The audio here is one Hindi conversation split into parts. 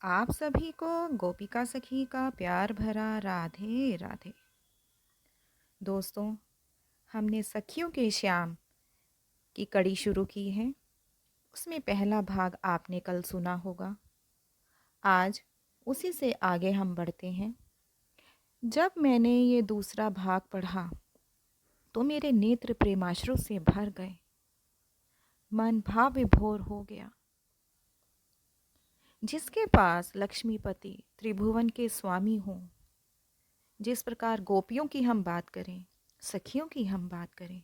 आप सभी को गोपिका सखी का प्यार भरा राधे राधे। दोस्तों, हमने सखियों के श्याम की कड़ी शुरू की है। उसमें पहला भाग आपने कल सुना होगा। आज उसी से आगे हम बढ़ते हैं। जब मैंने ये दूसरा भाग पढ़ा तो मेरे नेत्र प्रेमाश्रु से भर गए। मन भाव विभोर हो गया। जिसके पास लक्ष्मीपति त्रिभुवन के स्वामी हों, जिस प्रकार गोपियों की हम बात करें, सखियों की हम बात करें,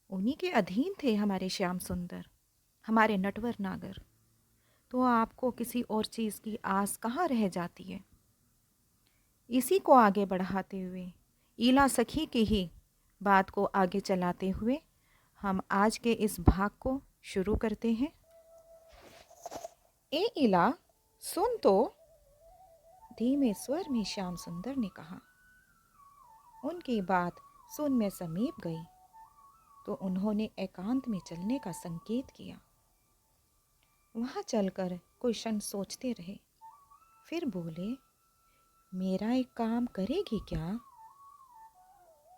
उन्हीं के अधीन थे हमारे श्याम सुंदर, हमारे नटवर नागर। तो आपको किसी और चीज़ की आस कहाँ रह जाती है। इसी को आगे बढ़ाते हुए, ईला सखी की ही बात को आगे चलाते हुए हम आज के इस भाग को शुरू करते हैं। ए ईला, सुन तो, धीमे स्वर में श्याम सुंदर ने कहा। उनकी बात सुन मैं समीप गई तो उन्होंने एकांत में चलने का संकेत किया। वहां चलकर कुछ क्षण सोचते रहे, फिर बोले, मेरा एक काम करेगी क्या?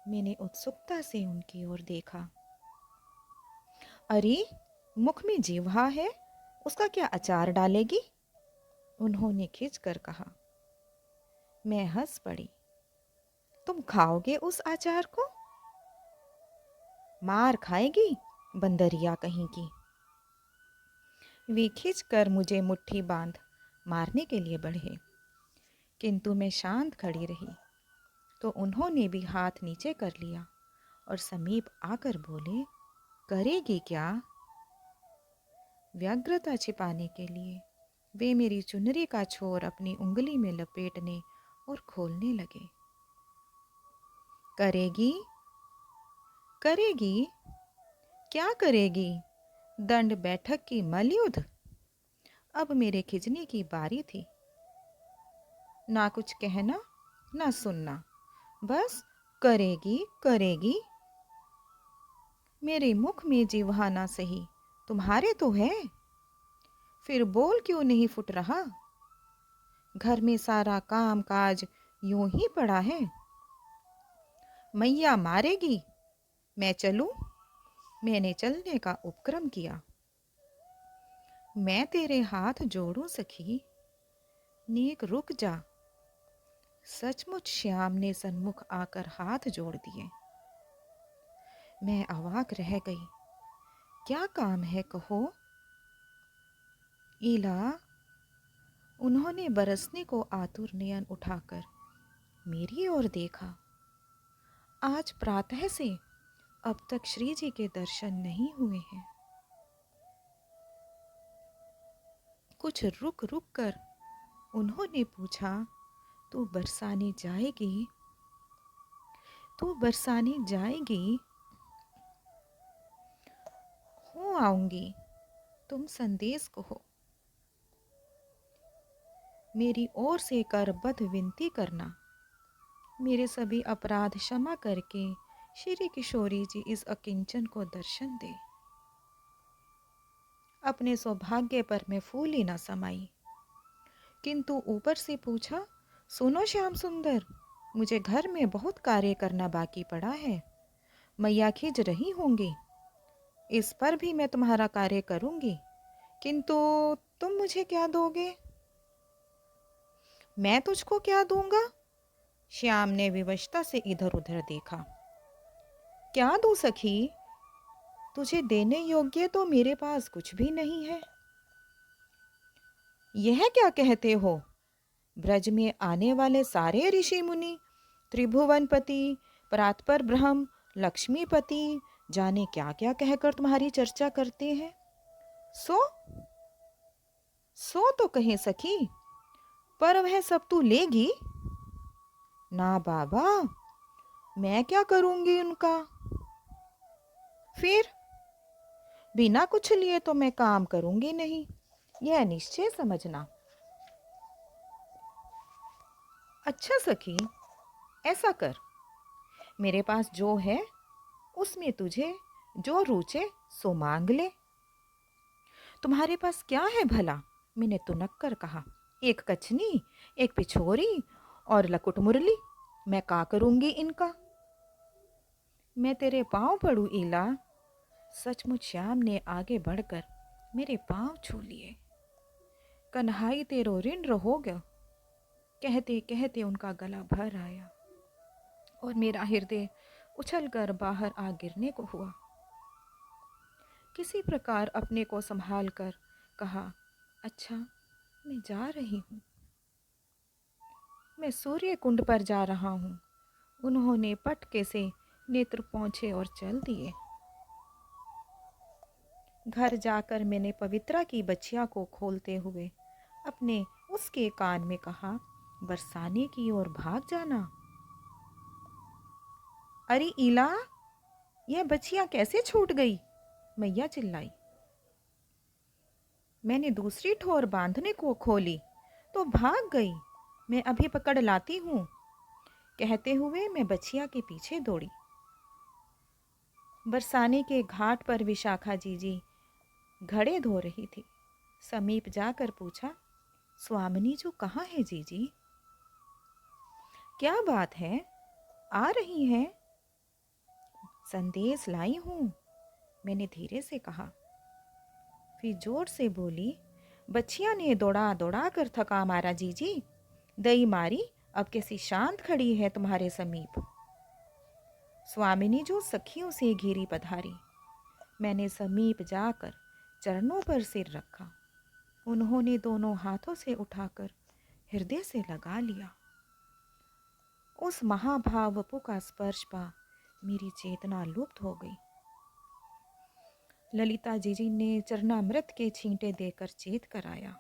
मैंने उत्सुकता से उनकी ओर देखा। अरे, मुख में जिह्वा है, उसका क्या अचार डालेगी? उन्होंने खिंच कर कहा। मैं हंस पड़ी। तुम खाओगे उस अचार को? मार खाएगी, बंदरिया कहीं की। वे खिंच कर मुझे मुट्ठी बांध मारने के लिए बढ़े, किंतु मैं शांत खड़ी रही। तो उन्होंने भी हाथ नीचे कर लिया और समीप आकर बोले, करेगी क्या? व्यग्रता छिपाने के लिए वे मेरी चुनरी का छोर अपनी उंगली में लपेटने और खोलने लगे। करेगी? करेगी? क्या करेगी? दंड बैठक की मलयुद्ध? अब मेरे खिंचने की बारी थी। ना कुछ कहना, ना सुनना, बस करेगी करेगी। मेरे मुख में जिह्वा ना सही, तुम्हारे तो है। फिर बोल क्यों नहीं फुट रहा? घर में सारा काम काज यूं ही पड़ा है। मैया मारेगी, मैं चलूं? मैंने चलने का उपक्रम किया। मैं तेरे हाथ जोड़ूं सखी? नेक रुक जा। सचमुच श्याम ने सन्मुख आकर हाथ जोड़ दिए। मैं अवाक रह गई। क्या काम है, कहो? ईला, उन्होंने बरसने को आतुर नयन उठाकर मेरी ओर देखा। आज प्रातः से अब तक श्री जी के दर्शन नहीं हुए हैं। कुछ रुक रुक कर उन्होंने पूछा, तू बरसाने जाएगी? तू बरसाने जाएगी? हो आऊंगी, तुम संदेश कहो। मेरी ओर से करबद्ध विनती करना। मेरे सभी अपराध क्षमा करके श्री किशोरी जी इस अकिंचन को दर्शन दे। अपने सौभाग्य पर मैं फूली न समाई, किंतु ऊपर से पूछा, सुनो श्याम सुंदर, मुझे घर में बहुत कार्य करना बाकी पड़ा है। मैया खिज रही होंगी, इस पर भी मैं तुम्हारा कार्य करूंगी, किंतु तुम मुझे क्या दोगे? मैं तुझको क्या दूंगा? श्याम ने विवशता से इधर उधर देखा। क्या दूं सखी? तुझे देने योग्य तो मेरे पास कुछ भी नहीं है। यह क्या कहते हो? ब्रज में आने वाले सारे ऋषि मुनि, त्रिभुवनपति, परात्पर ब्रह्म, लक्ष्मीपति, जाने क्या क्या कहकर तुम्हारी चर्चा करते हैं। सो सो तो कहे सखी, पर वह सब तू लेगी? ना बाबा, मैं क्या करूंगी उनका? फिर बिना कुछ लिए तो मैं काम करूंगी नहीं, यह निश्चय समझना। अच्छा सखी, ऐसा कर, मेरे पास जो है उसमें तुझे जो रुचे सो मांग ले। तुम्हारे पास क्या है भला मैंने तुनक कर कहा, एक कचनी, एक पिछोरी और लकुट मुरली, मैं का करूंगी इनका? मैं तेरे पाँव पड़ू ईला। सचमुच श्याम ने आगे बढ़कर मेरे पाँव छू लिए। कन्हाई तेरो ऋण रहोगे, कहते कहते उनका गला भर आया और मेरा हृदय उछलकर बाहर आ गिरने को हुआ। किसी प्रकार अपने को संभाल कर कहा, अच्छा मैं जा रही हूँ, मैं सूर्य कुंड पर जा रहा हूँ। उन्होंने पटके से नेत्र पोंछे और चल दिए। घर जाकर मैंने पवित्रा की बच्चिया को खोलते हुए अपने उसके कान में कहा, बरसाने की ओर भाग जाना। अरे ईला, यह बच्चिया कैसे छूट गई? मैया चिल्लाई। मैंने दूसरी ठोर बांधने को खोली तो भाग गई, मैं अभी पकड़ लाती हूँ, कहते हुए मैं बच्चिया के पीछे दौड़ी। बरसाने के घाट पर विशाखा जीजी घड़े धो रही थी। समीप जाकर पूछा, स्वामिनी जो कहाँ है जीजी? क्या बात है, आ रही हैं? संदेश लाई हूँ, मैंने धीरे से कहा। फिर जोर से बोली, बच्चिया ने दौड़ा दौड़ा कर थका मारा जीजी, दई मारी, अब कैसी शांत खड़ी है तुम्हारे समीप। स्वामिनी जो सखियों से घिरी पधारी। मैंने समीप जाकर चरणों पर सिर रखा। उन्होंने दोनों हाथों से उठाकर हृदय से लगा लिया। उस महाभाव वपु का स्पर्श पा मेरी चेतना लुप्त हो गई। ललिता जीजी ने चरणामृत के छींटे देकर चेत कराया।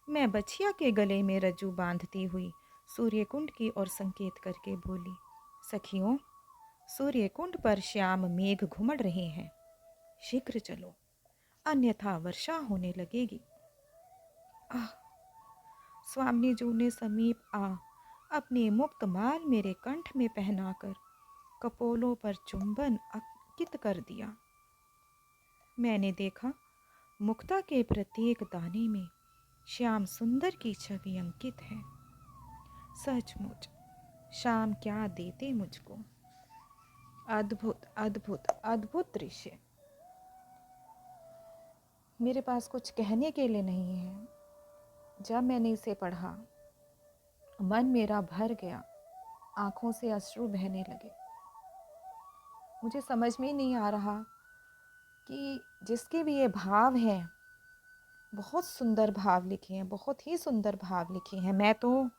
मैं बछिया के गले में रज्जू बांधती हुई सूर्यकुंड की ओर संकेत करके बोली, सखियों, सूर्यकुंड पर श्याम मेघ घुमड़ रहे हैं, शीघ्र चलो, अन्यथा वर्षा होने लगेगी। आह! स्वामी जी ने समीप आ अपने मुक्त माल मेरे कंठ में पहनाकर कपोलों पर चुंबन अंकित कर दिया। मैंने देखा, मुक्ता के प्रत्येक दाने में श्याम सुंदर की छवि अंकित है। सचमुच श्याम क्या देते मुझको। अद्भुत अद्भुत अद्भुत दृश्य। मेरे पास कुछ कहने के लिए नहीं है। जब मैंने इसे पढ़ा, मन मेरा भर गया, आंखों से अश्रु बहने लगे। मुझे समझ में ही नहीं आ रहा कि जिसके भी ये भाव हैं, बहुत सुंदर भाव लिखे हैं, बहुत ही सुंदर भाव लिखे हैं। मैं तो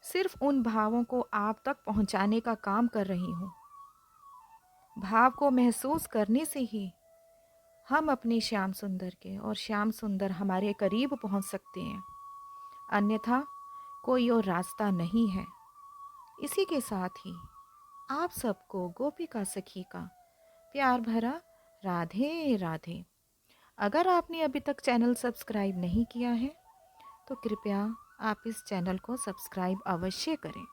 सिर्फ उन भावों को आप तक पहुंचाने का काम कर रही हूँ। भाव को महसूस करने से ही हम अपने श्याम सुंदर के और श्याम सुंदर हमारे करीब पहुंच सकते हैं, अन्यथा कोई और रास्ता नहीं है। इसी के साथ ही आप सबको गोपिका सखी का प्यार भरा राधे राधे। अगर आपने अभी तक चैनल सब्सक्राइब नहीं किया है तो कृपया आप इस चैनल को सब्सक्राइब अवश्य करें।